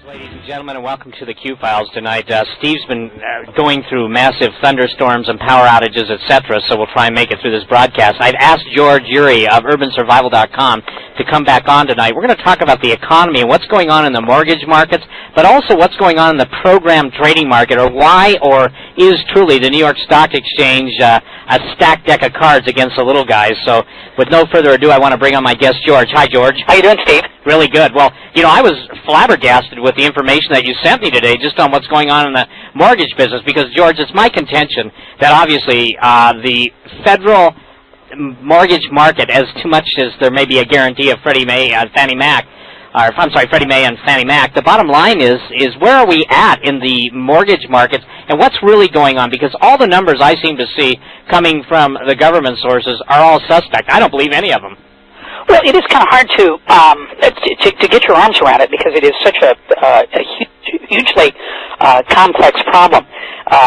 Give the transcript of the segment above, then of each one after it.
Ladies and gentlemen, and welcome to the Q-Files tonight. Steve's been going through massive thunderstorms and power outages, etc., so we'll try and make it through this broadcast. I've asked George Urey of UrbanSurvival.com to come back on tonight. We're going to talk about the economy and what's going on in the mortgage markets, but also what's going on in the program trading market, or why or is truly the New York Stock Exchange a stacked deck of cards against the little guys. So with no further ado, I want to bring on my guest, George. Hi, George. How you doing, Steve? Really good. Well, you know, I was flabbergasted with the information that you sent me today just on what's going on in the mortgage business because, George, it's my contention that obviously the federal mortgage market, as too much as there may be a guarantee of Freddie Mae and Fannie Mac, Freddie Mae and Fannie Mac, the bottom line is where are we at in the mortgage markets and what's really going on? Because all the numbers I seem to see coming from the government sources are all suspect. I don't believe any of them. Well, it is kind of hard to get your arms around it because it is such a hugely complex problem.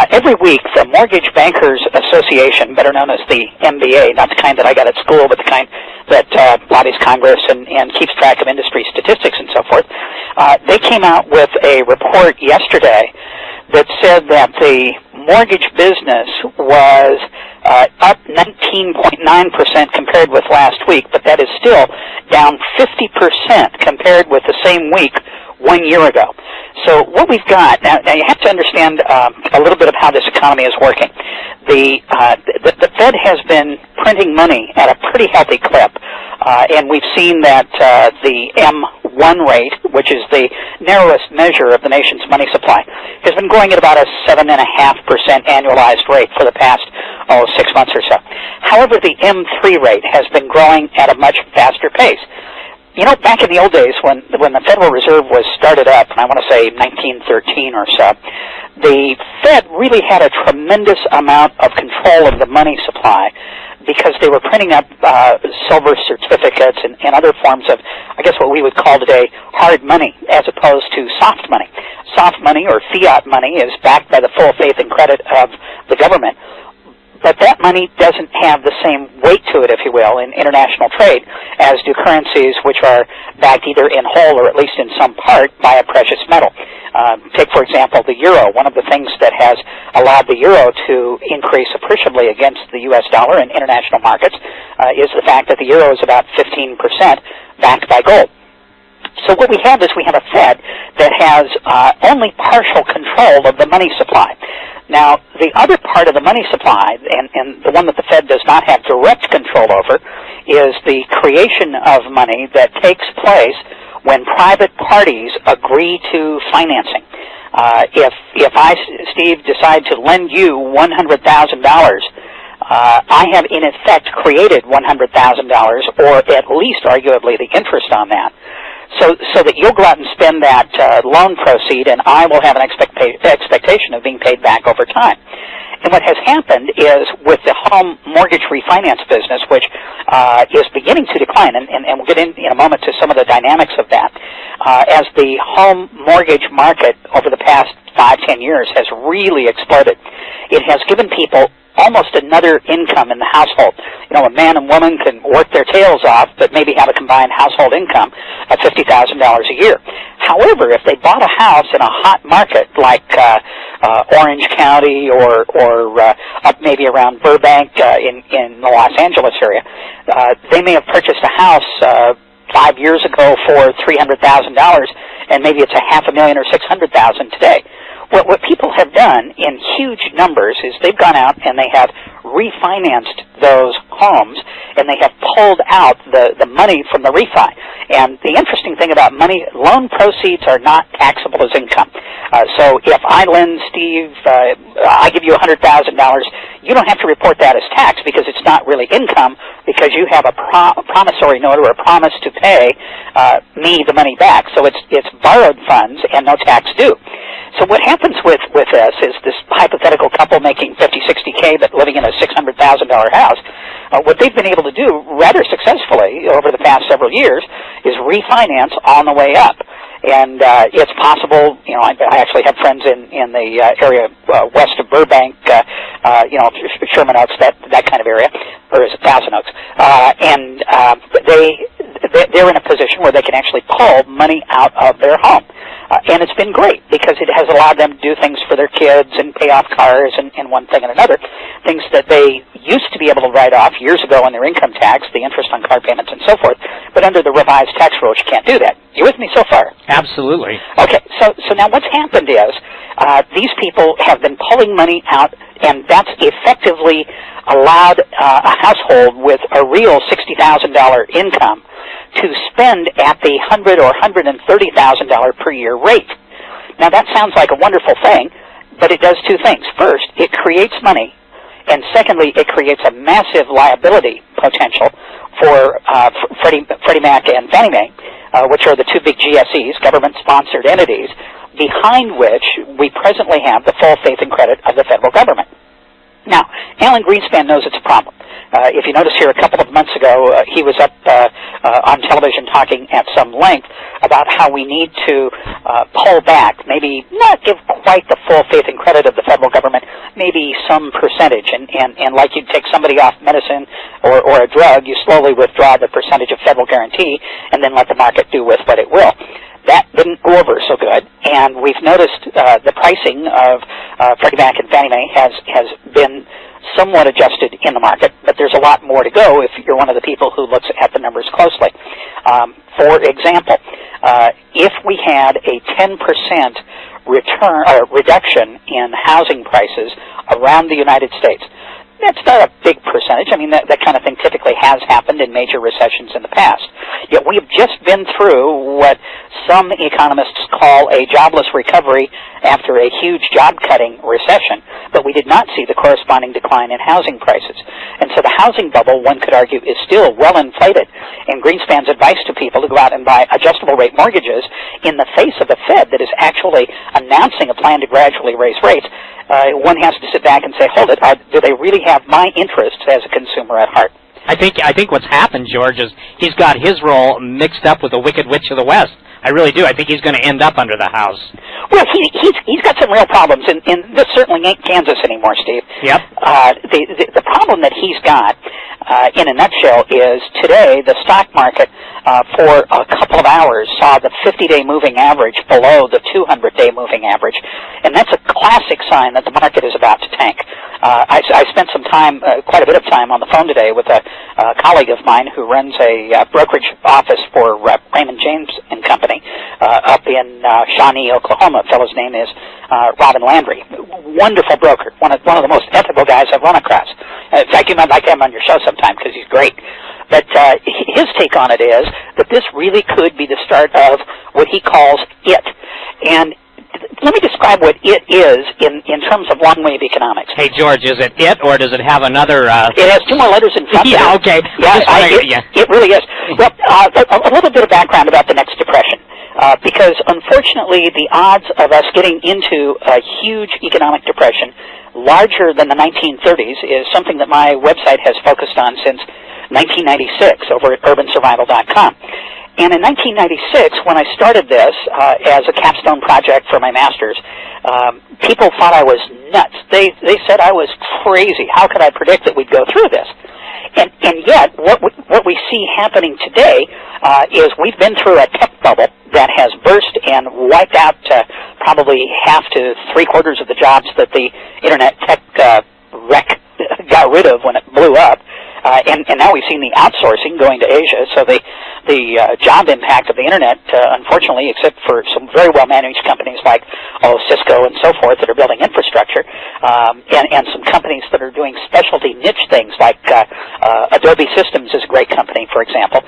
Every week, the Mortgage Bankers Association, better known as the MBA, not the kind that I got at school, but the kind that lobbies Congress and keeps track of industry statistics and so forth, they came out with a report yesterday that said that the mortgage business was up 19.9% compared with last week, but that is still down 50% compared with the same week 1 year ago. So what we've got, now you have to understand a little bit of how this economy is working. The Fed has been printing money at a pretty healthy clip, and we've seen that the M1 rate, which is the narrowest measure of the nation's money supply, has been growing at about a 7.5% annualized rate for the past 6 months or so. However, the M3 rate has been growing at a much faster pace. You know, back in the old days when the Federal Reserve was started up, and I want to say 1913 or so, the Fed really had a tremendous amount of control of the money supply because they were printing up silver certificates and other forms of, I guess what we would call today, hard money, as opposed to soft money. Soft money, or fiat money, is backed by the full faith and credit of the government. But that money doesn't have the same weight to it, if you will, in international trade as do currencies which are backed either in whole or at least in some part by a precious metal. Take, for example, the euro. One of the things that has allowed the euro to increase appreciably against the U.S. dollar in international markets is the fact that the euro is about 15% backed by gold. So what we have is we have a Fed that has only partial control of the money supply. Now, the other part of the money supply, and the one that the Fed does not have direct control over, is the creation of money that takes place when private parties agree to financing. If I, Steve, decide to lend you $100,000, I have in effect created $100,000, or at least arguably the interest on that. So that you'll go out and spend that loan proceed, and I will have an expectation of being paid back over time. And what has happened is with the home mortgage refinance business, which is beginning to decline, and we'll get in a moment to some of the dynamics of that, as the home mortgage market over the past 5-10 years has really exploded, it has given people almost another income in the household. You know, a man and woman can work their tails off, but maybe have a combined household income of $50,000 a year. However, if they bought a house in a hot market like Orange County or up maybe around Burbank in the Los Angeles area, they may have purchased a house 5 years ago for $300,000, and maybe it's $500,000 or $600,000 today. What people have done in huge numbers is they've gone out and they have refinanced those homes, and they have pulled out the money from the refi. And the interesting thing about money, loan proceeds are not taxable as income. So if I lend Steve, I give you $100,000, you don't have to report that as tax because it's not really income, because you have a promissory note or a promise to pay me the money back. So it's borrowed funds and no tax due. So what happens with this is this hypothetical couple making $50,000, $60,000 but living in a $600,000 house, what they've been able to do rather successfully over the past several years is refinance on the way up. And it's possible, you know, I actually have friends in the area west of Burbank, you know, Sherman Oaks, that kind of area, or is it Thousand Oaks? And they're in a position where they can actually pull money out of their home. And it's been great because it has allowed them to do things for their kids and pay off cars and one thing and another, things that they used to be able to write off years ago on their income tax, the interest on car payments and so forth, but under the revised tax rules, you can't do that. You with me so far? Absolutely. Okay, so now what's happened is these people have been pulling money out, and that's effectively allowed a household with a real $60,000 income to spend at the $100,000 or $130,000 per year rate. Now that sounds like a wonderful thing, but it does two things. First, it creates money, and secondly, it creates a massive liability potential for Freddie Mac and Fannie Mae, which are the two big GSEs, government-sponsored entities, behind which we presently have the full faith and credit of the federal government. Now, Alan Greenspan knows it's a problem. If you notice here, a couple of months ago, he was up on television talking at some length about how we need to pull back, maybe not give quite the full faith and credit of the federal government, maybe some percentage. And like you'd take somebody off medicine or a drug, you slowly withdraw the percentage of federal guarantee and then let the market do with what it will. That didn't go over so good, and we've noticed the pricing of Freddie Mac and Fannie Mae has been somewhat adjusted in the market, but there's a lot more to go if you're one of the people who looks at the numbers closely. For example, if we had a 10% reduction in housing prices around the United States, that's not a big percentage. I mean, that kind of thing typically has happened in major recessions in the past. Yet we have just been through what some economists call a jobless recovery after a huge job-cutting recession, but we did not see the corresponding decline in housing prices. And so the housing bubble, one could argue, is still well inflated. And Greenspan's advice to people to go out and buy adjustable-rate mortgages in the face of a Fed that is actually announcing a plan to gradually raise rates, one has to sit back and say, hold it, do they really have my interests as a consumer at heart? I think what's happened, George, is he's got his role mixed up with the Wicked Witch of the West. I really do. I think he's going to end up under the house. Well, he's got some real problems, and this certainly ain't Kansas anymore, Steve. Yep. The problem that he's got, in a nutshell, is today the stock market for a couple of hours saw the 50-day moving average below the 200-day moving average, and that's a classic sign that the market is about to tank. I spent some time, quite a bit of time, on the phone today with a colleague of mine who runs a brokerage office for Raymond James and Company up in Shawnee, Oklahoma. The fellow's name is Robin Landry. Wonderful broker, one of the most ethical guys I've run across. In fact, you might like to have him on your show sometime because he's great. But his take on it is that this really could be the start of what he calls it. And let me describe what it is in terms of long-wave economics. Hey, George, is it it, or does it have another... It has two more letters in front of it. Yeah, okay. It really is. Well, a little bit of background about the next depression. Because, unfortunately, the odds of us getting into a huge economic depression larger than the 1930s is something that my website has focused on since 1996 over at urbansurvival.com. And in 1996, when I started this as a capstone project for my master's, people thought I was nuts. They said I was crazy. How could I predict that we'd go through this? And yet, what we see happening today is we've been through a tech bubble that has burst and wiped out probably half to three-quarters of the jobs that the Internet tech wreck got rid of when it blew up. And now we've seen the outsourcing going to Asia, so the job impact of the Internet, unfortunately, except for some very well-managed companies like Cisco and so forth that are building infrastructure, and some companies that are doing specialty niche things like Adobe Systems is a great company, for example.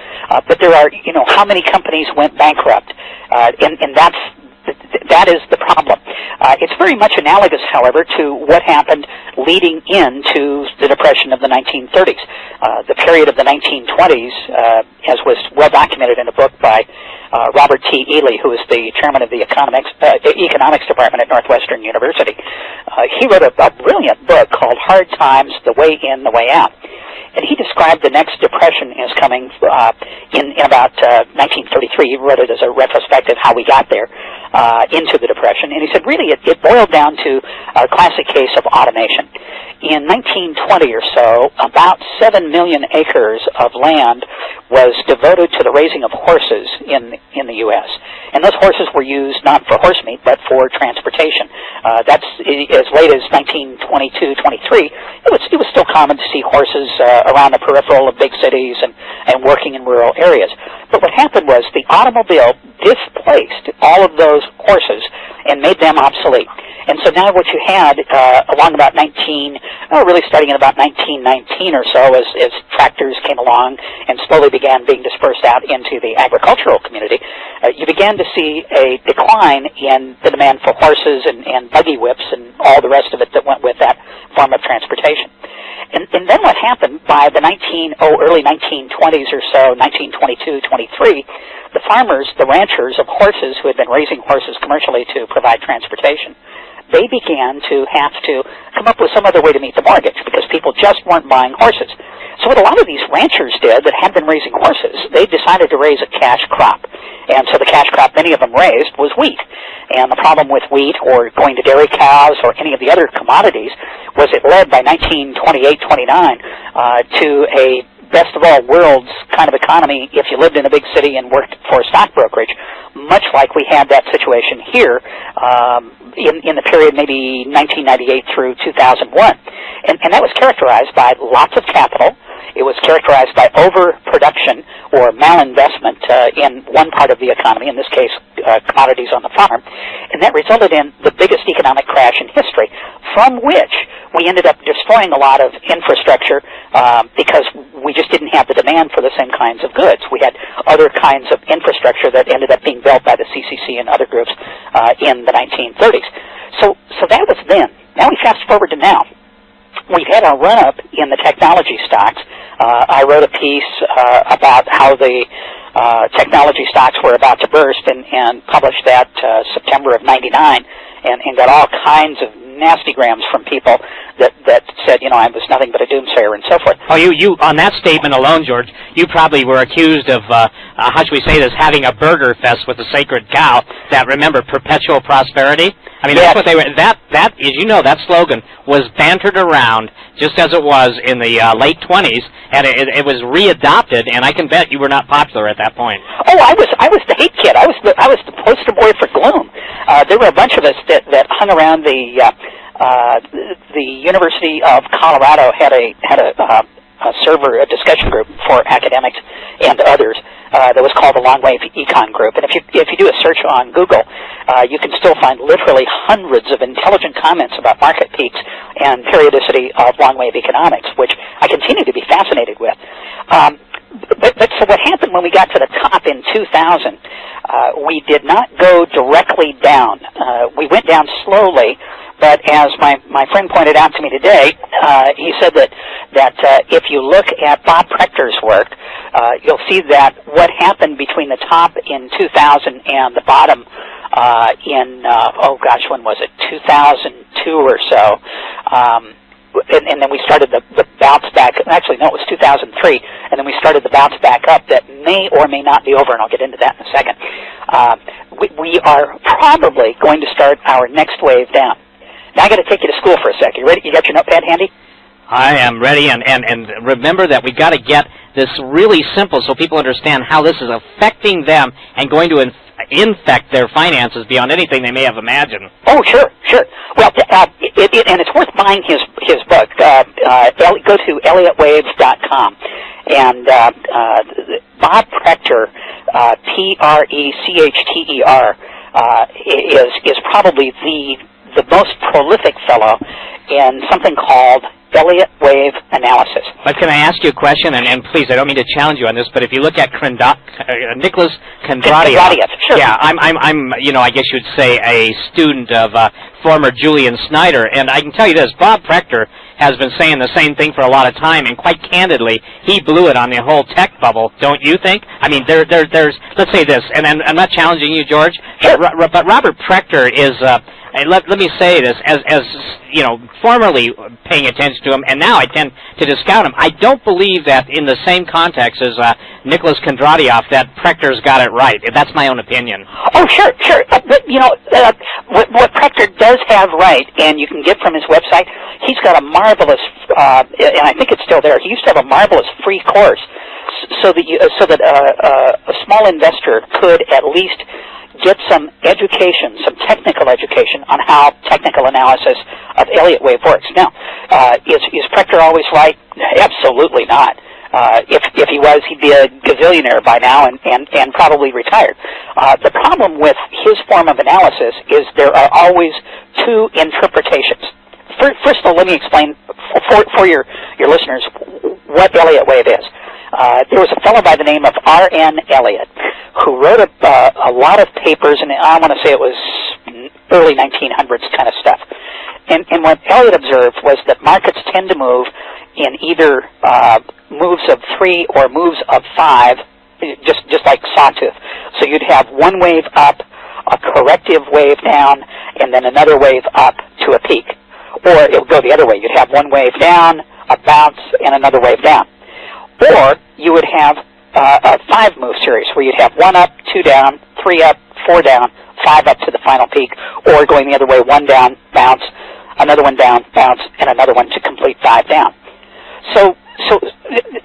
But there are, how many companies went bankrupt? And that is the problem. It's very much analogous, however, to what happened leading into the Depression of the 1930s. The period of the 1920s, as was well documented in a book by Robert T. Ely, who is the chairman of the economics department at Northwestern University. He wrote a brilliant book called Hard Times, The Way In, The Way Out. And he described the next depression as coming in about 1933. He wrote it as a retrospective how we got there into the Depression. And he said, really, it boiled down to a classic case of automation. In 1920 or so, about 7 million acres of land was devoted to the raising of horses in the U.S. And those horses were used not for horse meat, but for transportation. That's as late as 1922, 23. It was still common to see horses around the peripheral of big cities and working in rural areas. But what happened was the automobile displaced all of those horses and made them obsolete. And so now what you had along about really starting in about 1919 or so, as tractors came along and slowly began being dispersed out into the agricultural community, you began to see a decline in the demand for horses and buggy whips and all the rest of it that went with that form of transportation. And then what happened by the early 1920s or so, 1922, 23, the farmers, the ranchers of horses who had been raising horses commercially to provide transportation, they began to have to come up with some other way to meet the mortgage because people just weren't buying horses. So what a lot of these ranchers did that had been raising horses, they decided to raise a cash crop. And so the cash crop many of them raised was wheat. And the problem with wheat or going to dairy cows or any of the other commodities was it led by 1928, 29 to a best of all worlds kind of economy if you lived in a big city and worked for a stock brokerage, much like we had that situation here in the period maybe 1998 through 2001. And that was characterized by lots of capital. It was characterized by overproduction or malinvestment in one part of the economy, in this case commodities on the farm, and that resulted in the biggest economic crash in history, from which we ended up destroying a lot of infrastructure because we just didn't have the demand for the same kinds of goods. We had other kinds of infrastructure that ended up being built by the CCC and other groups in the 1930s. So that was then. Now we fast forward to now. We've had a run-up in the technology stocks. I wrote a piece about how the technology stocks were about to burst and published that September of 99 and got all kinds of nasty grams from people that said, I was nothing but a doomsayer and so forth. Oh, you on that statement alone, George, you probably were accused of, how should we say this, having a burger fest with the sacred cow that, remember, perpetual prosperity? I mean, yes. That's what they were, that, as you know, that slogan was bantered around just as it was in the late 20s, and it was readopted, and I can bet you were not popular at that point. Oh, I was the hate kid. I was the poster boy for gloom. There were a bunch of us that hung around the University of Colorado had a discussion group for academics and others that was called the Long Wave Econ Group. And if you do a search on Google, you can still find literally hundreds of intelligent comments about market peaks and periodicity of long wave economics, which I continue to be fascinated with. But so what happened when we got to the top in 2000, we did not go directly down. We went down slowly, but as my friend pointed out to me today, he said that if you look at Bob Prechter's work, you'll see that what happened between the top in 2000 and the bottom when was it, 2002 or so, and then we started the bounce back. Actually, no, it was 2003, and then we started the bounce back up that may or may not be over, and I'll get into that in a second. We are probably going to start our next wave down. Now I got to take you to school for a sec. You ready? You got your notepad handy? I am ready, and remember that we got to get this really simple so people understand how this is affecting them and going to infect their finances beyond anything they may have imagined. Oh, sure. Well, and it's worth buying his book. Go to ElliottWaves.com, and Bob Prechter, Prechter, is probably the most prolific fellow in something called Elliott wave analysis. But can I ask you a question? And please, I don't mean to challenge you on this, but if you look at Nicholas Kondratiev, sure. Yeah, I'm I guess you'd say a student of former Julian Snyder, and I can tell you this: Bob Prechter has been saying the same thing for a lot of time, and quite candidly, he blew it on the whole tech bubble. Don't you think? I mean, there's let's say this, and I'm not challenging you, George, sure. but Robert Prechter is. Let me say this, as formerly paying attention to him, and now I tend to discount him. I don't believe that in the same context as Nicholas Kondratiev that Prechter's got it right. That's my own opinion. Oh, sure. What Prechter does have right, and you can get from his website, he's got a marvelous, and I think it's still there, he used to have a marvelous free course so that a small investor could at least get some education, some technical education on how technical analysis of Elliott wave works. Now, is Prechter always right? Absolutely not. If he was, he'd be a gazillionaire by now and probably retired. The problem with his form of analysis is there are always two interpretations. First of all, let me explain for your listeners what Elliott wave is. There was a fellow by the name of R.N. Elliott who wrote a lot of papers, and I want to say it was early 1900s kind of stuff. And what Elliott observed was that markets tend to move in either moves of 3 or moves of 5, just like sawtooth. So you'd have one wave up, a corrective wave down, and then another wave up to a peak. Or it would go the other way. You'd have one wave down, a bounce, and another wave down. Or you would have a 5-move series where you'd have 1 up, 2 down, 3 up, 4 down, 5 up to the final peak, or going the other way, 1 down, bounce, another one down, bounce, and another one to complete 5 down. So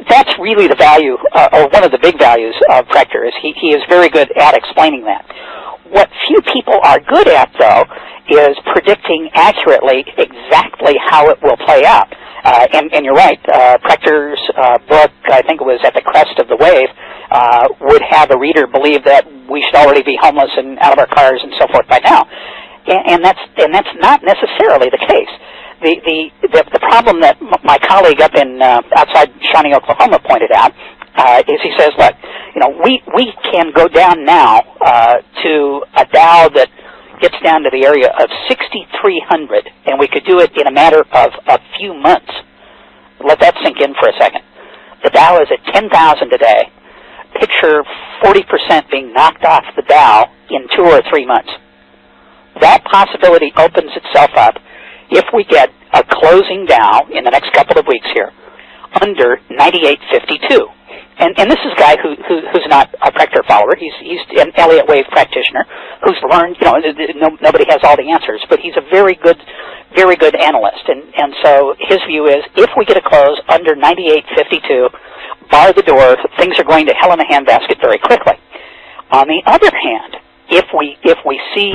that's really the value, or one of the big values of Prechter, is he is very good at explaining that. What few people are good at, though, is predicting accurately exactly how it will play out. And you're right, Prechter's book, I think it was At the Crest of the Wave, would have a reader believe that we should already be homeless and out of our cars and so forth by now. And that's not necessarily the case. The problem that my colleague up in outside Shawnee, Oklahoma, pointed out is he says, look, we can go down now to a Dow that gets down to the area of 6,300, and we could do it in a matter of a few months. Let that sink in for a second. The Dow is at 10,000 today. Picture 40% being knocked off the Dow in 2 or 3 months. That possibility opens itself up if we get a closing Dow in the next couple of weeks here under 98.52. And this is a guy who's not a Prechter follower. He's an Elliott wave practitioner who's learned, nobody has all the answers, but he's a very good analyst. And so his view is, if we get a close under 98.52, bar the door, things are going to hell in a handbasket very quickly. On the other hand, if we see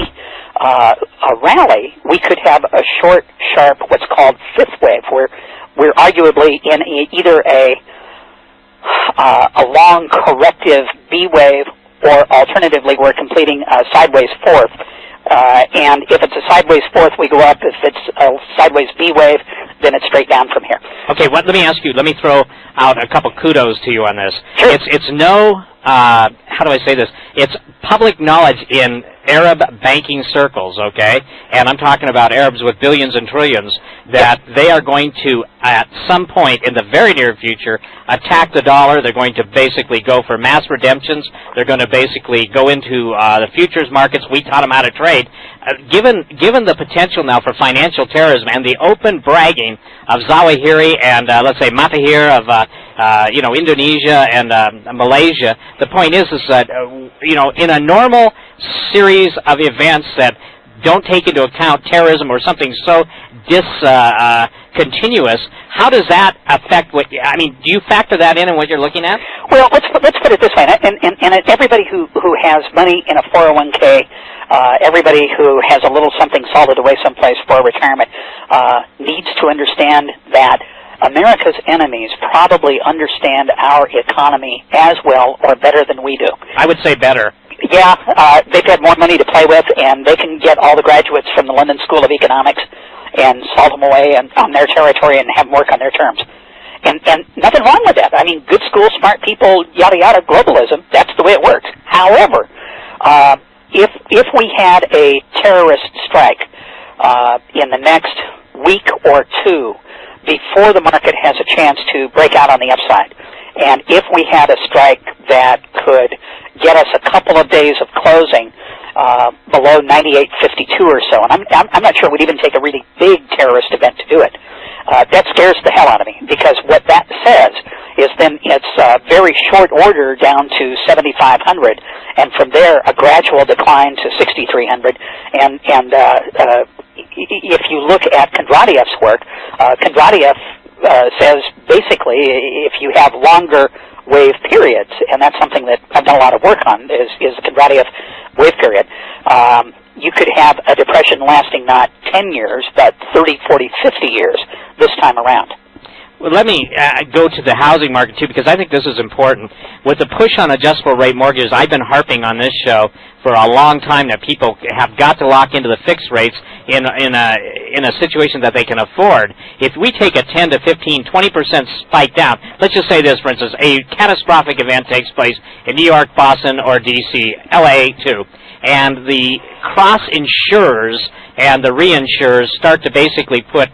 a rally, we could have a short, sharp, what's called fifth wave, where we're arguably in either a long corrective B wave, or alternatively we're completing a sideways fourth. And if it's a sideways fourth, we go up. If it's a sideways B wave, then it's straight down from here. Okay, let me ask you, let me throw out a couple kudos to you on this. Sure. It's no, how do I say this? It's public knowledge in Arab banking circles, okay? And I'm talking about Arabs with billions and trillions, that they are going to, at some point in the very near future, attack the dollar. They're going to basically go for mass redemptions. They're going to basically go into the futures markets. We taught them how to trade. Given the potential now for financial terrorism and the open bragging of Zawahiri and, let's say, Matahir of, Indonesia and Malaysia, the point is that, in a normal series of events that don't take into account terrorism or something so discontinuous, how does that affect do you factor that in what you're looking at? Well, let's put it this way, and everybody who has money in a 401k, everybody who has a little something solid away someplace for retirement, needs to understand that America's enemies probably understand our economy as well or better than we do. I would say better. Yeah, they've had more money to play with, and they can get all the graduates from the London School of Economics and salt them away on their territory and have them work on their terms. And nothing wrong with that. I mean, good schools, smart people, yada yada, globalism, that's the way it works. However, if we had a terrorist strike in the next week or two before the market has a chance to break out on the upside, and if we had a strike that could get us a couple of days of closing below 98.52 or so, and I'm not sure it would even take a really big terrorist event to do it, that scares the hell out of me, because what that says is then it's very short order down to 7,500, and from there a gradual decline to 6,300, and if you look at Kondratyev's work, Kondratyev says basically if you have longer wave periods, and that's something that I've done a lot of work on, is the Kondratiev wave period. You could have a depression lasting not 10 years, but 30, 40, 50 years this time around. Well, let me go to the housing market, too, because I think this is important. With the push on adjustable rate mortgages, I've been harping on this show for a long time that people have got to lock into the fixed rates in a situation that they can afford. If we take a 10 to 15, 20% spike down, let's just say this, for instance, a catastrophic event takes place in New York, Boston, or D.C., L.A., too, and the cross-insurers and the reinsurers start to basically put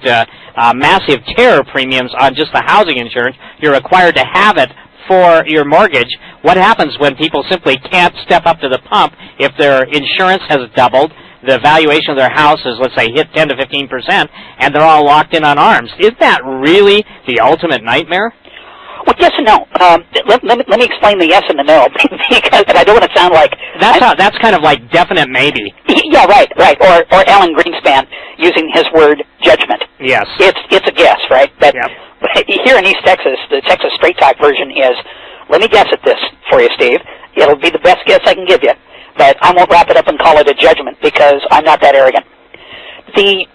massive terror premiums on just the housing insurance. You're required to have it for your mortgage. What happens when people simply can't step up to the pump if their insurance has doubled, the valuation of their house is, let's say, hit 10 to 15%, and they're all locked in on ARMs? Isn't that really the ultimate nightmare? Well, yes and no. Let me explain the yes and the no, because I don't want to sound like... That's kind of like definite maybe. Yeah, right. Or Alan Greenspan using his word judgment. Yes. It's a guess, right? But yep. Here in East Texas, the Texas Straight Talk version is, let me guess at this for you, Steve. It'll be the best guess I can give you. But I won't wrap it up and call it a judgment because I'm not that arrogant. The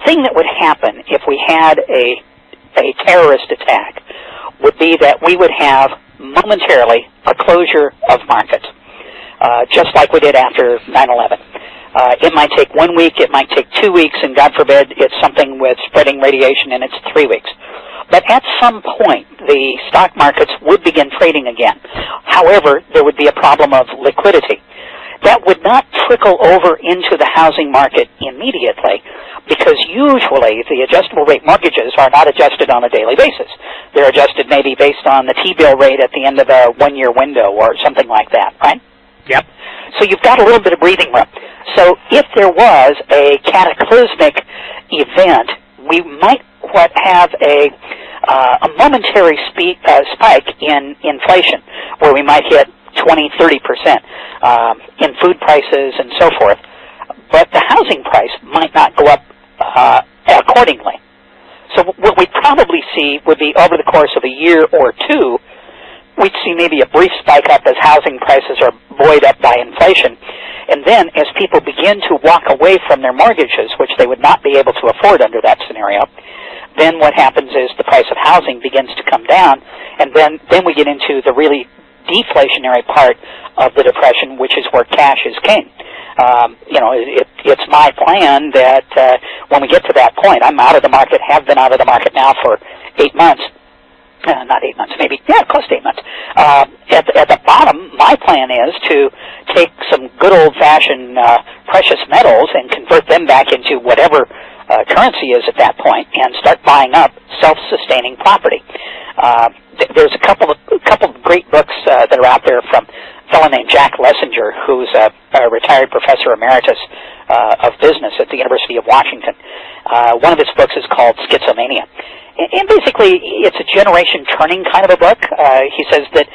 thing that would happen if we had a terrorist attack would be that we would have momentarily a closure of markets, just like we did after 9/11. It might take 1 week, it might take 2 weeks, and God forbid it's something with spreading radiation and it's 3 weeks. But at some point, the stock markets would begin trading again. However, there would be a problem of liquidity. That would not trickle over into the housing market immediately, because usually the adjustable rate mortgages are not adjusted on a daily basis. They're adjusted maybe based on the T-bill rate at the end of a 1-year window or something like that, right? Yep. So you've got a little bit of breathing room. So if there was a cataclysmic event, we might have a momentary spike in inflation, where we might hit 20, 30% in food prices and so forth. But the housing price might not go up accordingly. So what we'd probably see would be over the course of a year or two, we'd see maybe a brief spike up as housing prices are buoyed up by inflation. And then as people begin to walk away from their mortgages, which they would not be able to afford under that scenario, then what happens is the price of housing begins to come down, and then we get into the really deflationary part of the Depression, which is where cash is king. It's my plan that when we get to that point, I'm out of the market, have been out of the market now for 8 months. Not 8 months, maybe. Yeah, close to 8 months. At the bottom, my plan is to take some good old-fashioned precious metals and convert them back into whatever currency is at that point, and start buying up self-sustaining property. There's a couple of great books that are out there from a fellow named Jack Lessinger, who's a retired professor emeritus of business at the University of Washington. One of his books is called Schizomania. And basically, it's a generation-turning kind of a book. He says that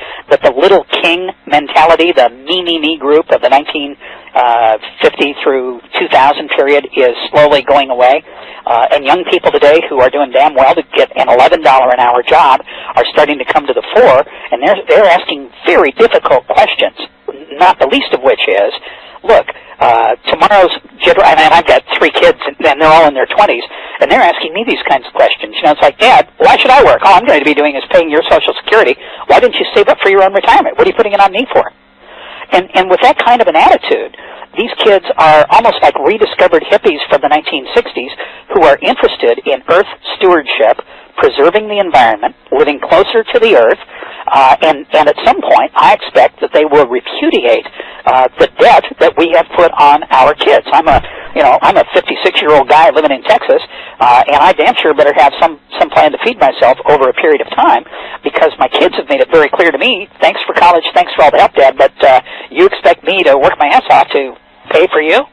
the little king mentality, the me group of the 1950 through 2000 period is slowly going away. And young people today who are doing damn well to get an $11 an hour job are starting to come to the fore, and they're asking very difficult questions, not the least of which is, look, tomorrow's and I've got 3 kids, and they're all in their 20s, and they're asking me these kinds of questions. It's like, Dad, why should I work? All I'm going to be doing is paying your Social Security. Why didn't you save up for your own retirement? What are you putting it on me for? And with that kind of an attitude, these kids are almost like rediscovered hippies from the 1960s who are interested in earth stewardship, preserving the environment, living closer to the earth, and at some point, I expect that they will repudiate the debt that we have put on our kids. I'm a 56-year-old guy living in Texas, and I damn sure better have some plan to feed myself over a period of time, because my kids have made it very clear to me, thanks for college, thanks for all the help, Dad, but you expect me to work my ass off to pay for you?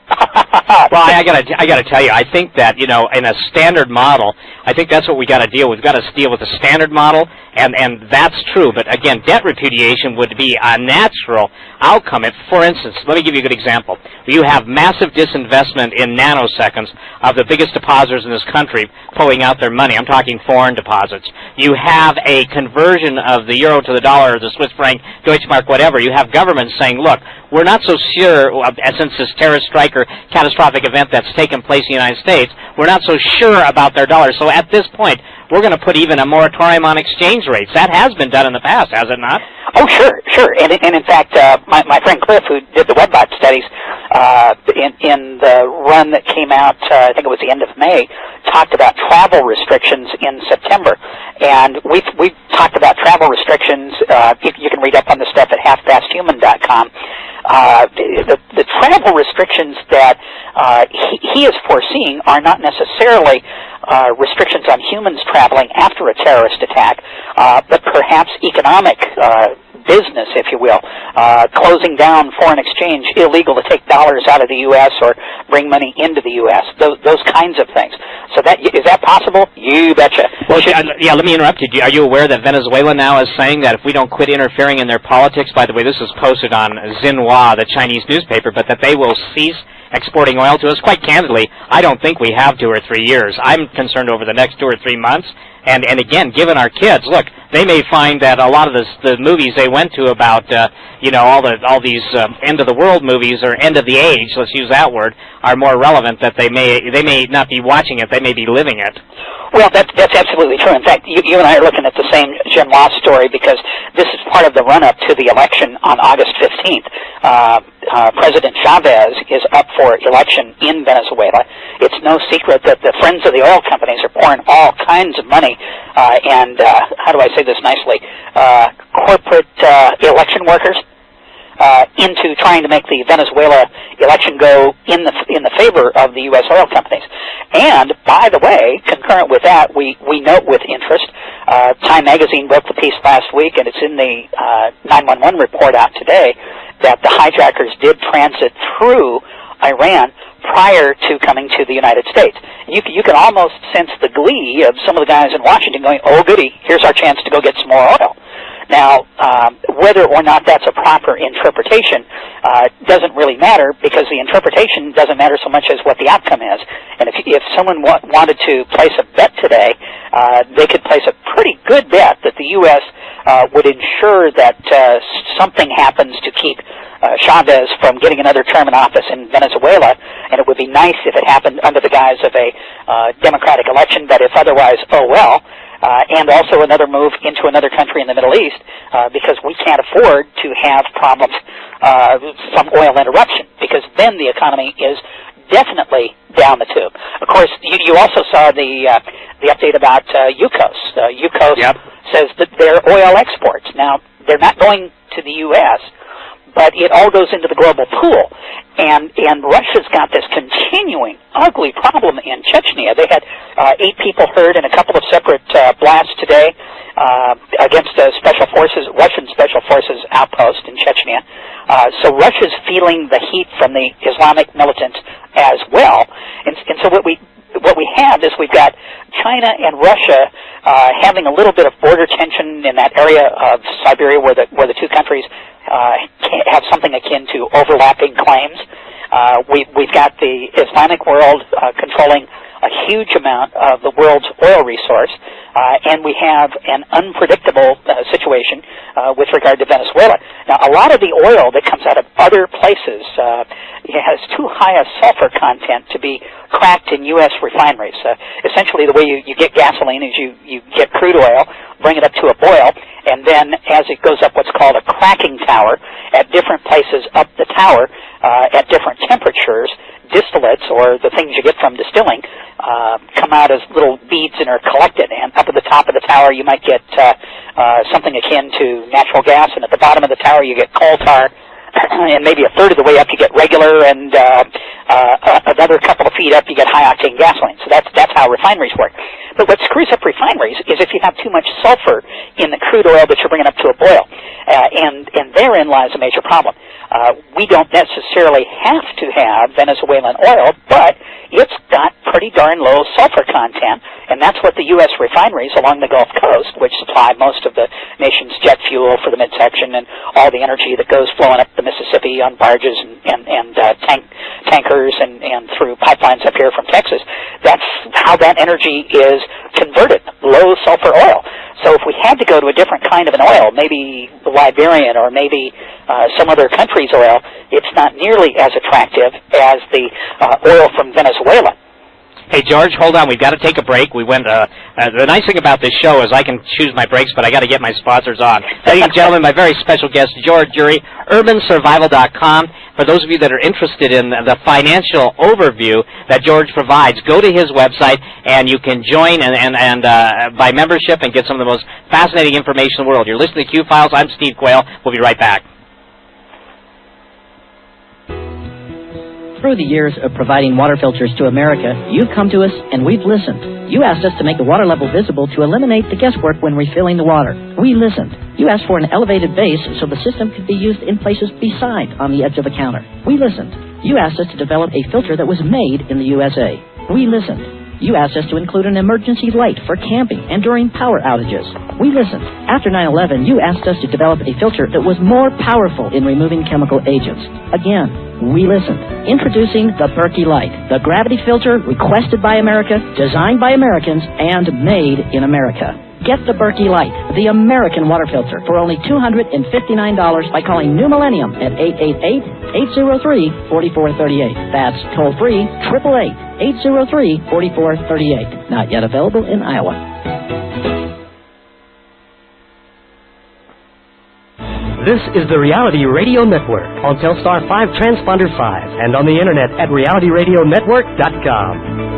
Well, I gotta tell you, I think that, in a standard model, I think that's what we got to deal with. We've got to deal with the standard model, and that's true. But again, debt repudiation would be a natural outcome. For instance, let me give you a good example. You have massive disinvestment in nanoseconds of the biggest depositors in this country pulling out their money. I'm talking foreign deposits. You have a conversion of the euro to the dollar, or the Swiss franc, Deutschmark, whatever. You have governments saying, look, we're not so sure, since this terrorist strike or catastrophic event that's taken place in the United States, we're not so sure about their dollar. So at this point, we're going to put even a moratorium on exchange rates. That has been done in the past, has it not? Oh, sure. And in fact, my friend Cliff, who did the WebBot studies, in the run that came out, I think it was the end of May, talked about travel restrictions in September. And we've talked about travel restrictions. You can read up on the stuff at halfpasthuman.com. The travel restrictions that he is foreseeing are not necessarily restrictions on humans traveling after a terrorist attack, but perhaps economic business, if you will, closing down foreign exchange, illegal to take dollars out of the U.S. or bring money into the U.S., those kinds of things. So is that possible? You betcha. Well, yeah, let me interrupt you. Are you aware that Venezuela now is saying that if we don't quit interfering in their politics, by the way, this is posted on Xinhua, the Chinese newspaper, but that they will cease exporting oil to us? Quite candidly, I don't think we have 2 or 3 years. I'm concerned over the next 2 or 3 months. And again, given our kids, look, they may find that a lot of the movies they went to about all these end of the world movies or end of the age, let's use that word, are more relevant. That they may not be watching it, they may be living it. Well, that's absolutely true. In fact, you and I are looking at the same Jim Ross story because this is part of the run-up to the election on August 15th. President Chavez is up for election in Venezuela. It's no secret that the friends of the oil companies are pouring all kinds of money and how do I say this nicely, corporate election workers into trying to make the Venezuela election go in the favor of the U.S. oil companies. And, by the way, concurrent with that, we note with interest, Time Magazine wrote the piece last week, and it's in the 911 report out today, that the hijackers did transit through Iran prior to coming to the United States. You can almost sense the glee of some of the guys in Washington going, oh, goody, here's our chance to go get some more oil. Now, whether or not that's a proper interpretation doesn't really matter, because the interpretation doesn't matter so much as what the outcome is. And if someone wanted to place a bet today, they could place a pretty good bet that the U.S. Would ensure that something happens to keep Chavez from getting another term in office in Venezuela, and it would be nice if it happened under the guise of a democratic election, but if otherwise, oh well. And also another move into another country in the Middle East, because we can't afford to have problems from oil interruption, because then the economy is definitely down the tube. Of course, you also saw the update about UCOS. UCOS Yep. says that their oil exports, now they're not going to the U.S., but it all goes into the global pool. And Russia's got this continuing ugly problem in Chechnya. They had 8 people hurt in a couple of separate blasts today against Russian special forces outpost in Chechnya. So Russia's feeling the heat from the Islamic militants as well. And so what we have is we've got China and Russia having a little bit of border tension in that area of Siberia where the two countries have something akin to overlapping claims. We've got the Islamic world controlling a huge amount of the world's oil resource, and we have an unpredictable situation with regard to Venezuela. Now, a lot of the oil that comes out of other places has too high a sulfur content to be cracked in U.S. refineries. Essentially, the way you get gasoline is you get crude oil, bring it up to a boil, and then as it goes up what's called a cracking tower at different places up the tower at different temperatures, distillates, or the things you get from distilling, come out as little beads and are collected. And up at the top of the tower you might get something akin to natural gas, and at the bottom of the tower you get coal tar, and maybe a third of the way up you get regular, and another couple of feet up you get high-octane gasoline. So that's how refineries work. But what screws up refineries is if you have too much sulfur in the crude oil that you're bringing up to a boil, and therein lies a major problem. We don't necessarily have to have Venezuelan oil, but it's got pretty darn low sulfur content, and that's what the U.S. refineries along the Gulf Coast, which supply most of the nation's jet fuel for the midsection and all the energy that goes flowing up the Mississippi on barges and tankers and through pipelines up here from Texas, that's how that energy is converted, low sulfur oil. So if we had to go to a different kind of an oil, maybe Liberian or maybe some other country's oil, it's not nearly as attractive as the oil from Venezuela. Hey, George, hold on. We've got to take a break. The nice thing about this show is I can choose my breaks, but I got to get my sponsors on. Ladies and gentlemen, my very special guest, George Jury, urbansurvival.com. For those of you that are interested in the financial overview that George provides, go to his website, and you can join and by membership and get some of the most fascinating information in the world. You're listening to Q-Files. I'm Steve Quayle. We'll be right back. Through the years of providing water filters to America, you've come to us and we've listened. You asked us to make the water level visible to eliminate the guesswork when refilling the water. We listened. You asked for an elevated base so the system could be used in places beside on the edge of the counter. We listened. You asked us to develop a filter that was made in the USA. We listened. You asked us to include an emergency light for camping and during power outages. We listened. After 9/11, you asked us to develop a filter that was more powerful in removing chemical agents. Again, we listened. Introducing the Berkey Light, the gravity filter requested by America, designed by Americans, and made in America. Get the Berkey Light, the American water filter, for only $259 by calling New Millennium at 888-803-4438. That's toll-free, 888-803-4438. Not yet available in Iowa. This is the Reality Radio Network on Telstar 5 Transponder 5 and on the internet at realityradionetwork.com.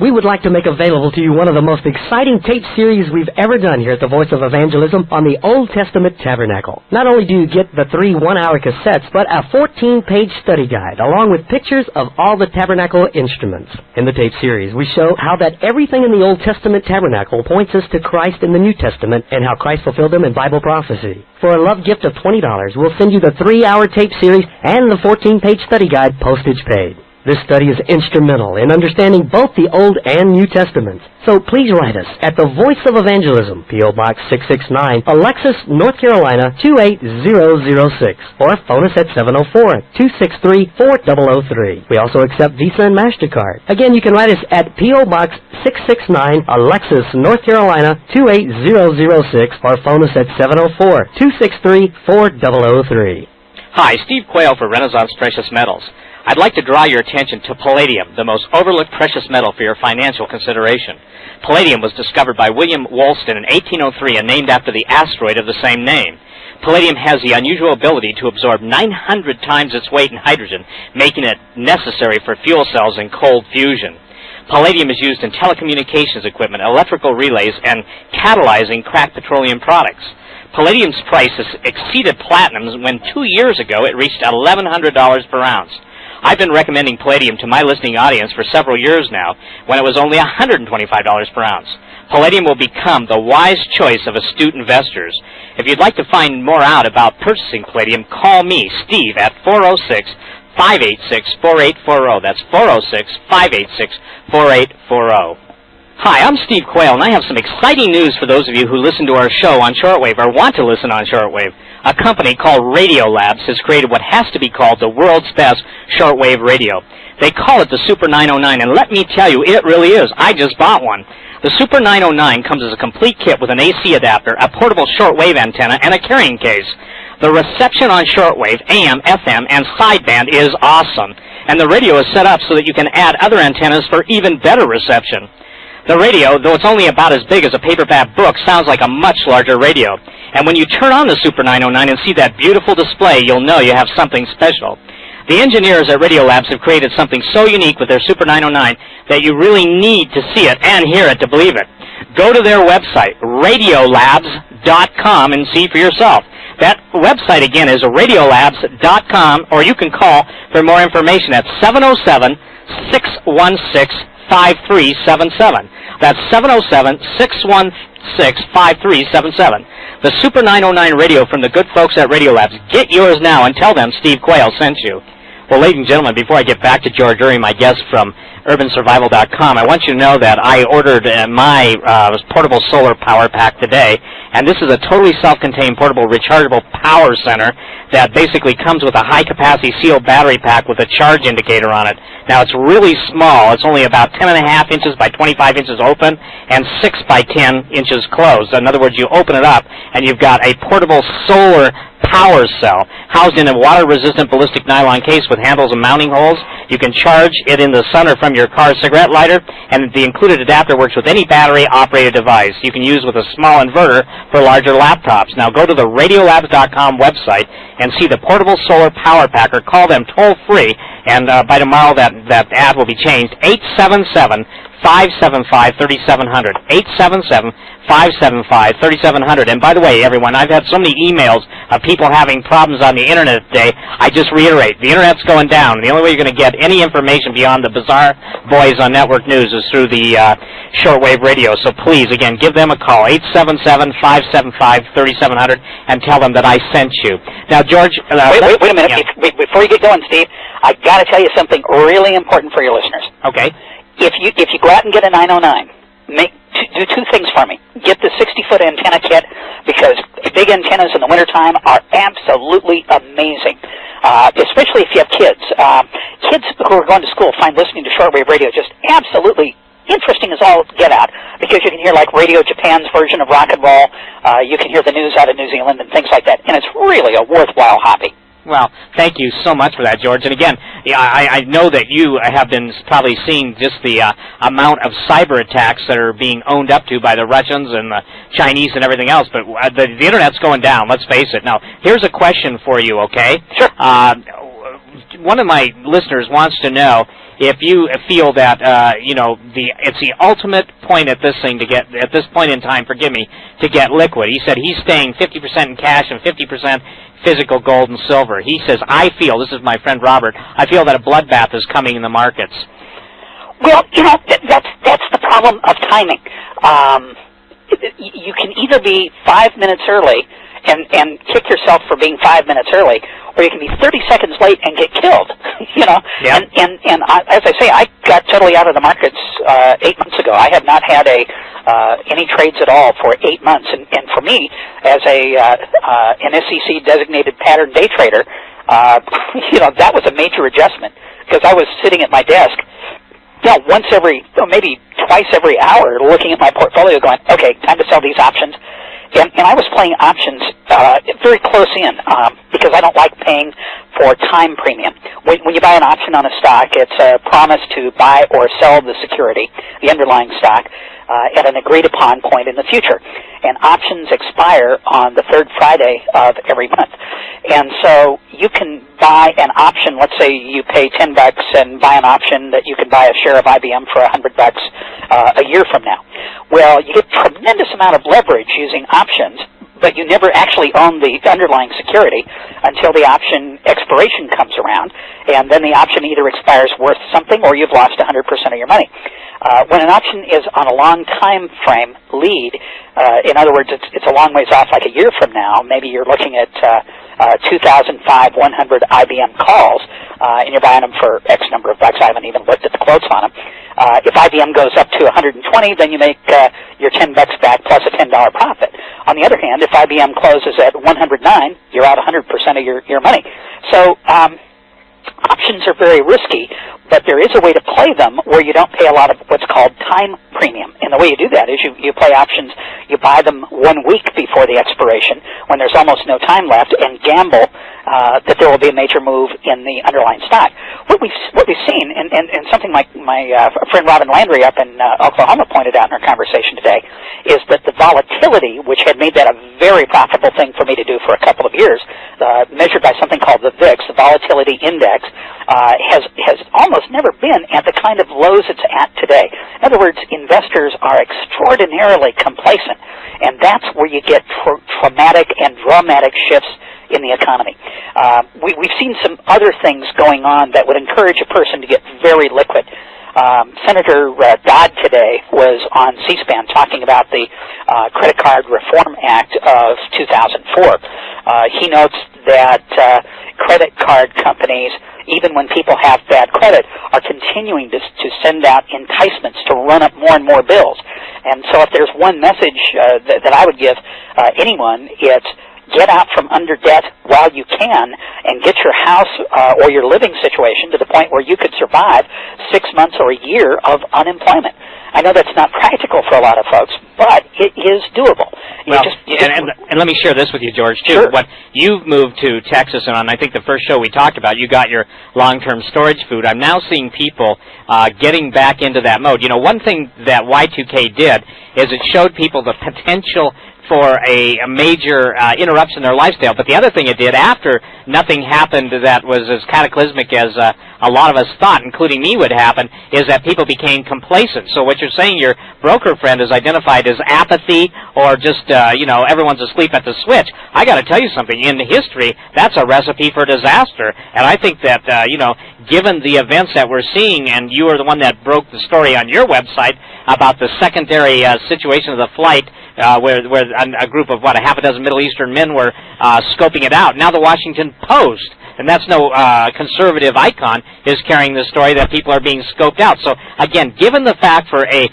We would like to make available to you one of the most exciting tape series we've ever done here at the Voice of Evangelism on the Old Testament Tabernacle. Not only do you get the 3 one-hour cassettes, but a 14-page study guide, along with pictures of all the tabernacle instruments. In the tape series, we show how that everything in the Old Testament Tabernacle points us to Christ in the New Testament and how Christ fulfilled them in Bible prophecy. For a love gift of $20, we'll send you the 3-hour tape series and the 14-page study guide, postage paid. This study is instrumental in understanding both the Old and New Testaments. So please write us at the Voice of Evangelism, P.O. Box 669, Alexis, North Carolina 28006, or phone us at 704-263-4003. We also accept Visa and MasterCard. Again, you can write us at P.O. Box 669, Alexis, North Carolina 28006, or phone us at 704-263-4003. Hi, Steve Quayle for Renaissance Precious Metals. I'd like to draw your attention to palladium, the most overlooked precious metal for your financial consideration. Palladium was discovered by William Wollston in 1803 and named after the asteroid of the same name. Palladium has the unusual ability to absorb 900 times its weight in hydrogen, making it necessary for fuel cells in cold fusion. Palladium is used in telecommunications equipment, electrical relays, and catalyzing cracked petroleum products. Palladium's price has exceeded platinum's when 2 years ago it reached $1,100 per ounce. I've been recommending palladium to my listening audience for several years now, when it was only $125 per ounce. Palladium will become the wise choice of astute investors. If you'd like to find more out about purchasing palladium, call me, Steve, at 406-586-4840. That's 406-586-4840. Hi, I'm Steve Quayle, and I have some exciting news for those of you who listen to our show on shortwave or want to listen on shortwave. A company called Radio Labs has created what has to be called the world's best shortwave radio. They call it the Super 909, and let me tell you, it really is. I just bought one. The Super 909 comes as a complete kit with an AC adapter, a portable shortwave antenna, and a carrying case. The reception on shortwave, AM, FM, and sideband is awesome, and the radio is set up so that you can add other antennas for even better reception. The radio, though it's only about as big as a paperback book, sounds like a much larger radio. And when you turn on the Super 909 and see that beautiful display, you'll know you have something special. The engineers at Radio Labs have created something so unique with their Super 909 that you really need to see it and hear it to believe it. Go to their website, radiolabs.com, and see for yourself. That website, again, is radiolabs.com, or you can call for more information at 707-616 707-616-5377. That's 707-616-5377. The Super 909 radio from the good folks at Radiolabs. Get yours now and tell them Steve Quayle sent you. Well, ladies and gentlemen, before I get back to George Ury, my guest from urbansurvival.com, I want you to know that I ordered my portable solar power pack today, and this is a totally self-contained portable rechargeable power center that basically comes with a high-capacity sealed battery pack with a charge indicator on it. Now, it's really small. It's only about 10.5 inches by 25 inches open and 6 by 10 inches closed. In other words, you open it up, and you've got a portable solar power cell housed in a water-resistant ballistic nylon case with handles and mounting holes. You can charge it in the sun or from your car's cigarette lighter, and the included adapter works with any battery-operated device. You can use with a small inverter for larger laptops. Now go to the Radiolabs.com website and see the portable solar power pack, or call them toll-free, and by tomorrow that ad will be changed. 877-575-3700. 877-575-3700. And by the way, everyone, I've had so many emails of people having problems on the Internet today. I just reiterate, the Internet's going down. The only way you're going to get any information beyond the bizarre boys on network news is through the shortwave radio. So please, again, give them a call, 877-575-3700, and tell them that I sent you. Now, George... wait a minute. Yeah. Before you get going, Steve, I got to tell you something really important for your listeners. Okay. If you go out and get a 909, do two things for me. Get the 60-foot antenna kit, because big antennas in the wintertime are absolutely amazing, especially if you have kids. Kids who are going to school find listening to shortwave radio just absolutely interesting as all get out, because you can hear like Radio Japan's version of rock and roll. You can hear the news out of New Zealand and things like that, and it's really a worthwhile hobby. Well, thank you so much for that, George. And again, I know that you have been probably seeing just the amount of cyber attacks that are being owned up to by the Russians and the Chinese and everything else, but the Internet's going down, let's face it. Now, here's a question for you, okay? Sure. One of my listeners wants to know if you feel that it's the ultimate point at this thing to get at this point in time, forgive me, to get liquid. He said he's staying 50% in cash and 50% physical gold and silver. He says, I feel, this is my friend Robert, I feel that a bloodbath is coming in the markets. Well, that's the problem of timing. You can either be 5 minutes early and kick yourself for being 5 minutes early, or you can be 30 seconds late and get killed. Yeah. And as I say, I got totally out of the markets 8 months ago. I have not had any trades at all for 8 months, and for me, as an SEC designated pattern day trader, that was a major adjustment, because I was sitting at my desk, maybe twice every hour, looking at my portfolio, going, okay, time to sell these options. And I was playing options very close in, because I don't like paying for time premium. When you buy an option on a stock, it's a promise to buy or sell the security, the underlying stock, at an agreed-upon point in the future. And options expire on the third Friday of every month. And so you can buy an option, let's say you pay $10 and buy an option that you can buy a share of IBM for $100 a year from now. Well, you get a tremendous amount of leverage using options, but you never actually own the underlying security until the option expiration comes around, and then the option either expires worth something or you've lost 100% of your money. When an option is on a long time frame lead, in other words, it's a long ways off, like a year from now, maybe you're looking at 2005 100 IBM calls, and you're buying them for X number of bucks. I haven't even looked at the quotes on them. If IBM goes up to 120, then you make your $10 back plus a $10 profit. On the other hand, if IBM closes at 109, you're out 100% of your money. So options are very risky, but there is a way to play them where you don't pay a lot of what's called time premium. And the way you do that is you play options, you buy them 1 week before the expiration when there's almost no time left, and gamble that there will be a major move in the underlying stock. What we've seen, and something like my friend Robin Landry up in Oklahoma pointed out in our conversation today, is that the volatility, which had made that a very profitable thing for me to do for a couple of years, measured by something called the VIX, the volatility index, has almost never been at the kind of lows it's at today. In other words, investors are extraordinarily complacent, and that's where you get traumatic and dramatic shifts in the economy. We've seen some other things going on that would encourage a person to get very liquid. Senator Dodd today was on C-SPAN talking about the Credit Card Reform Act of 2004. He notes that credit card companies, even when people have bad credit, are continuing to send out enticements to run up more and more bills. And so if there's one message that I would give anyone, it's get out from under debt while you can and get your house or your living situation to the point where you could survive 6 months or a year of unemployment. I know that's not practical for a lot of folks, but it is doable. And let me share this with you, George, too. Sure. When you've moved to Texas, and on I think the first show we talked about, you got your long-term storage food. I'm now seeing people getting back into that mode. You know, one thing that Y2K did is it showed people the potential for a major interruption in their lifestyle. But the other thing it did, after nothing happened that was as cataclysmic as a lot of us thought, including me, would happen, is that people became complacent. So what you're saying your broker friend is identified as apathy or just, everyone's asleep at the switch. I got to tell you something. In history, that's a recipe for disaster. And I think that, given the events that we're seeing, and you were the one that broke the story on your website about the secondary situation of the flight, where a group of, a half a dozen Middle Eastern men were scoping it out. Now the Washington Post, and that's no conservative icon, is carrying the story that people are being scoped out. So, again, given the fact for a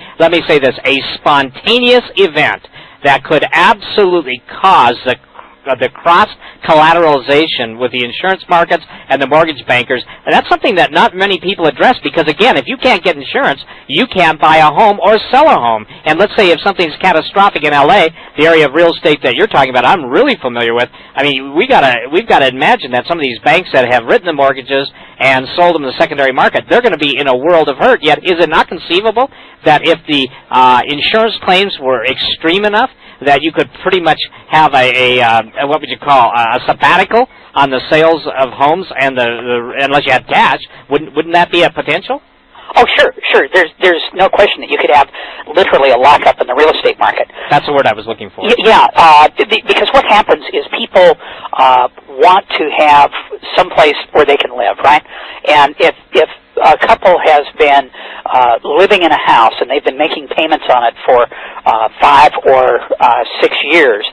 spontaneous event that could absolutely cause the cross-collateralization with the insurance markets and the mortgage bankers, and that's something that not many people address, because, again, if you can't get insurance, you can't buy a home or sell a home. And let's say if something's catastrophic in L.A., the area of real estate that you're talking about, I'm really familiar with. I mean, we've got to imagine that some of these banks that have written the mortgages and sold them in the secondary market, they're going to be in a world of hurt. Yet, is it not conceivable that if the insurance claims were extreme enough, that you could pretty much have what would you call a sabbatical on the sales of homes and unless you had cash? Wouldn't that be a potential? Oh, sure. There's no question that you could have literally a lockup in the real estate market. That's the word I was looking for. Yeah, because what happens is people want to have someplace where they can live, right? And if a couple has been living in a house and they've been making payments on it for 5 or 6 years,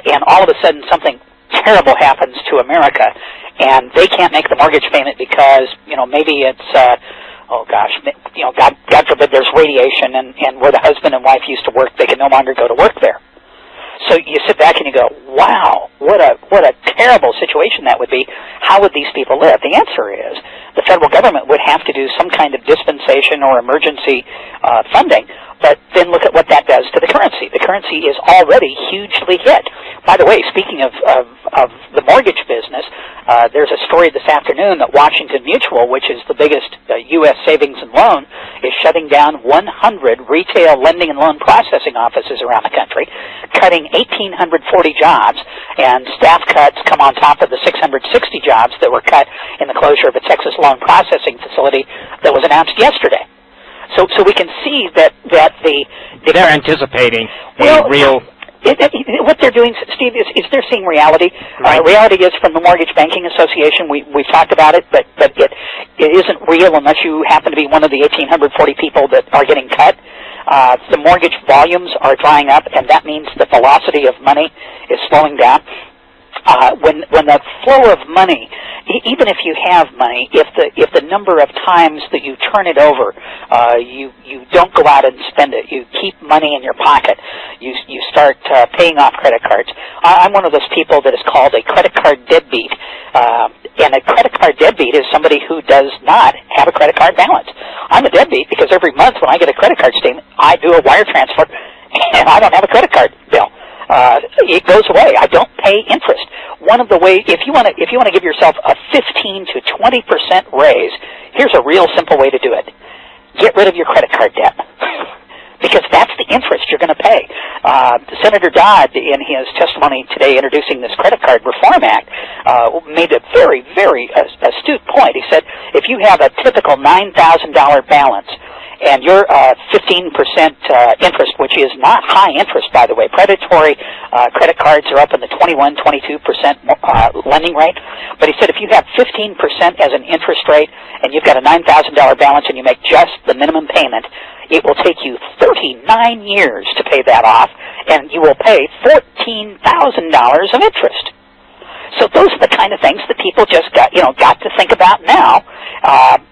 and all of a sudden something terrible happens to America, and they can't make the mortgage payment because maybe it's God forbid there's radiation, and where the husband and wife used to work, they can no longer go to work there. So you sit back and you go, wow, what a terrible situation that would be. How would these people live? The answer is the federal government would have to do some kind of dispensation or emergency funding, but then look at what that does to the currency. The currency is already hugely hit. By the way, speaking of the mortgage business, there's a story this afternoon that Washington Mutual, which is the biggest U.S. savings and loan, is shutting down 100 retail lending and loan processing offices around the country, cutting 1,840 jobs, and staff cuts come on top of the 660 jobs that were cut in the closure of a Texas loan processing facility that was announced yesterday. So we can see that they're anticipating what they're doing, Steve, is they're seeing reality. Right. Reality is from the Mortgage Banking Association. We've talked about it, but it isn't real unless you happen to be one of the 1,840 people that are getting cut. The mortgage volumes are drying up, and that means the velocity of money is slowing down. When the flow of money, even if you have money, if the number of times that you turn it over, you don't go out and spend it, you keep money in your pocket, you start paying off credit cards. I'm one of those people that is called a credit card deadbeat, and a credit card deadbeat is somebody who does not have a credit card balance. I'm a deadbeat because every month when I get a credit card statement, I do a wire transfer, and I don't have a credit card bill. It goes away. I don't pay interest. One of the ways, if you want to give yourself a 15 to 20% raise, here's a real simple way to do it. Get rid of your credit card debt. Because that's the interest you're going to pay. Senator Dodd, in his testimony today introducing this Credit Card Reform Act, made a very, very astute point. He said, if you have a typical $9,000 balance and you're 15% interest, which is not high interest, by the way. Predatory credit cards are up in the 21, 22% lending rate. But he said if you have 15% as an interest rate and you've got a $9,000 balance and you make just the minimum payment, it will take you 39 years to pay that off, and you will pay $14,000 of interest. So those are the kind of things that people just got to think about now.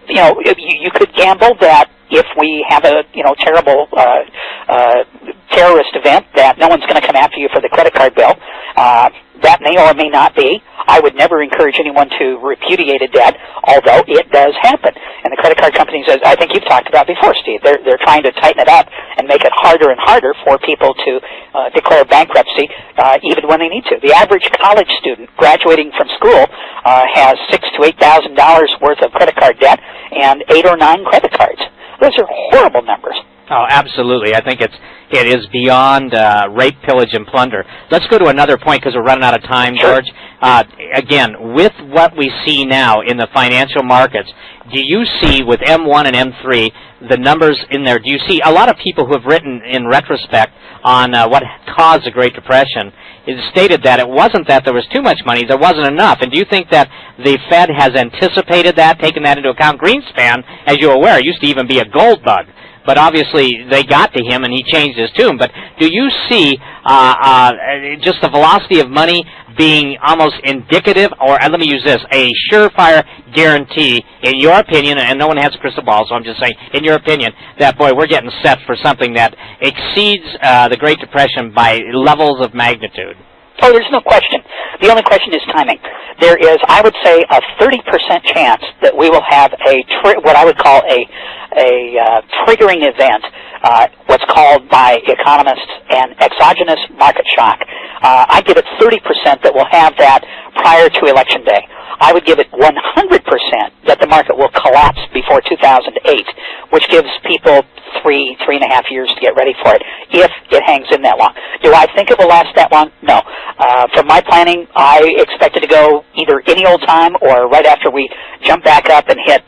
You could gamble that if we have a terrible terrorist event, that no one's going to come after you for the credit card bill. That may or may not be. I would never encourage anyone to repudiate a debt, although it does happen. And the credit card companies, as I think you've talked about before, Steve, they're trying to tighten it up and make it harder and harder for people to declare bankruptcy, even when they need to. The average college student graduating from school has $6,000 to $8,000 worth of credit card debt and 8 or 9 credit cards. Those are horrible numbers. Oh, absolutely. I think it is beyond rape, pillage, and plunder. Let's go to another point because we're running out of time, Sure. George. Again, with what we see now in the financial markets, do you see with M1 and M3 the numbers in there? Do you see a lot of people who have written in retrospect on what caused the Great Depression? It stated that it wasn't that there was too much money, there wasn't enough. And do you think that the Fed has anticipated that, taken that into account? Greenspan, as you're aware, used to even be a gold bug. But obviously they got to him and he changed his tune. But do you see just the velocity of money being almost indicative, or let me use this, a surefire guarantee, in your opinion, and no one has a crystal ball, so I'm just saying, in your opinion, that, boy, we're getting set for something that exceeds the Great Depression by levels of magnitude? Oh, there's no question. The only question is timing. There is, I would say, a 30% chance that we will have what I would call a triggering event, what's called by economists an exogenous market shock. I give it 30% that we'll have that prior to Election Day. I would give it 100% that the market will collapse before 2008, which gives people 3.5 years to get ready for it, if it hangs in that long. Do I think it will last that long? No. From my planning, I expect it to go either any old time or right after we jump back up and hit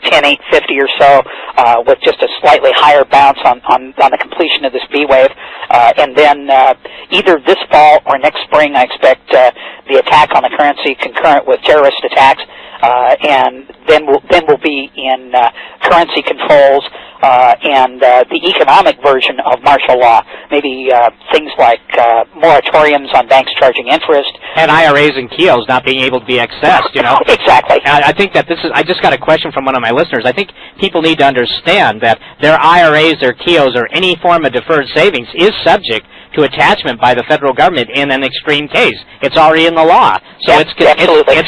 10,850 or so, with just a slightly higher bounce on the completion of this B wave. And then either this fall or next spring, I expect the attack on the currency concurrent with terrorist attacks, and then we'll be in currency controls and the economic version of martial law. Maybe things like moratoriums on banks charging interest. And IRAs and KEOs not being able to be accessed, Exactly. I think that I just got a question from one of my listeners. I think people need to understand that their IRAs, their KEOs, or any form of deferred savings is subject to attachment by the federal government in an extreme case. It's already in the law. So it's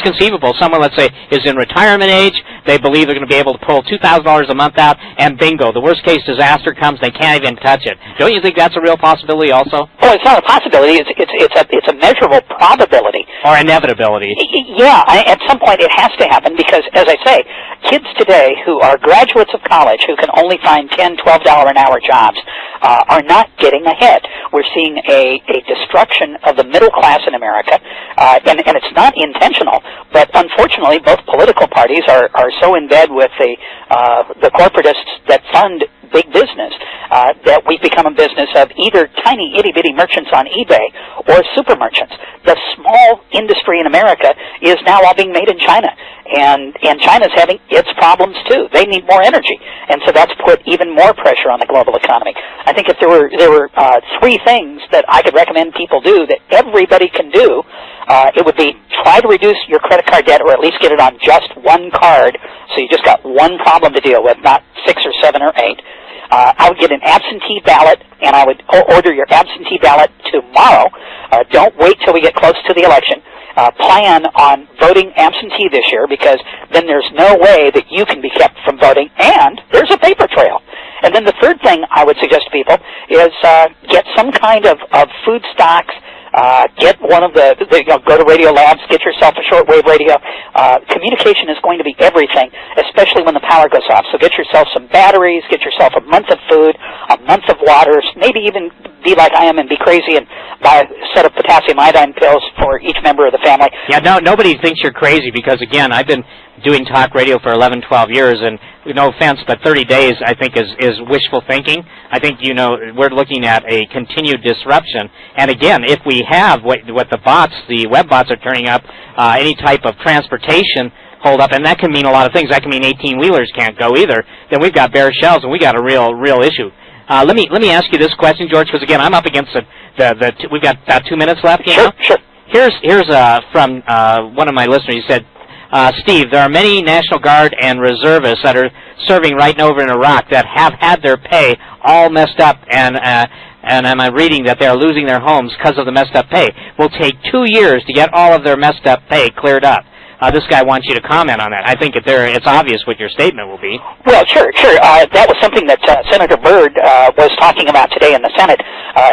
conceivable. Someone, let's say, is in retirement age, they believe they're going to be able to pull $2,000 a month out, and bingo, the worst case disaster comes, they can't even touch it. Don't you think that's a real possibility also? Well, it's not a possibility. It's a measurable probability. Or inevitability. Yeah, at some point it has to happen because, as I say, kids today who are graduates of college who can only find $10, $12 an hour jobs are not getting ahead. We're seeing a destruction of the middle class in America, and it's not intentional, but unfortunately both political parties are so in bed with the corporatists that fund big business that we've become a business of either tiny itty-bitty merchants on eBay or super merchants. The small industry in America is now all being made in China, and China's having its problems too. They need more energy, and so that's put even more pressure on the global economy. I think if there were 3 things that I could recommend people do that everybody can do, it would be try to reduce your credit card debt, or at least get it on just one card, so you just got one problem to deal with, not 6 or 7 or 8. I would get an absentee ballot, and I would order your absentee ballot tomorrow. Don't wait till we get close to the election. Plan on voting absentee this year, because then there's no way that you can be kept from voting, and there's a paper trail. And then the third thing I would suggest to people is get some kind of food stocks. Get one of go to Radio Labs, get yourself a shortwave radio. Communication is going to be everything, especially when the power goes off. So get yourself some batteries, get yourself a month of food, a month of water, maybe even be like I am and be crazy and buy a set of potassium iodine pills for each member of the family. Yeah, no, nobody thinks you're crazy because, again, I've been doing talk radio for 11, 12 years, and no offense, but 30 days, I think, is wishful thinking. I think, we're looking at a continued disruption. And, again, if we have what the web bots are turning up, any type of transportation hold up, and that can mean a lot of things. That can mean 18-wheelers can't go either. Then we've got bare shelves, and we got a real issue. Let me ask you this question, George, because again, I'm up against we've got about 2 minutes left. Sure. Here's from one of my listeners. He said, Steve, there are many National Guard and reservists that are serving right over in Iraq that have had their pay all messed up, and I'm reading that they are losing their homes because of the messed up pay. Will take 2 years to get all of their messed up pay cleared up. This guy wants you to comment on that. I think it's obvious what your statement will be. Well, sure. That was something that Senator Byrd was talking about today in the Senate.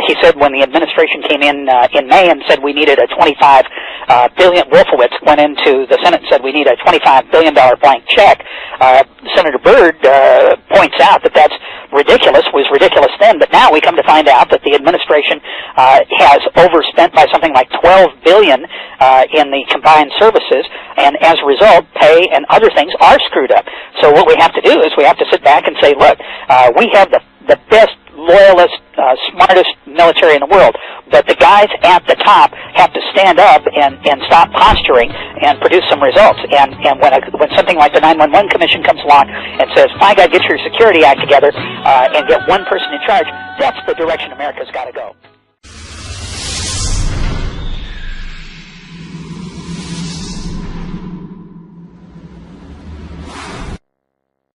He said when the administration came in May and said we needed a $25 billion, Wolfowitz went into the Senate and said we need a $25 billion blank check. Senator Byrd points out that that's ridiculous, was ridiculous then, but now we come to find out that the administration has overspent by something like $12 billion in the combined services, and as a result, pay and other things are screwed up. So what we have to do is we have to sit back and say, look, we have the best, loyalist, smartest military in the world, but the guys at the top have to stand up and stop posturing and produce some results. And when something like the 911 Commission comes along and says, my God, get your Security Act together and get one person in charge, that's the direction America's got to go.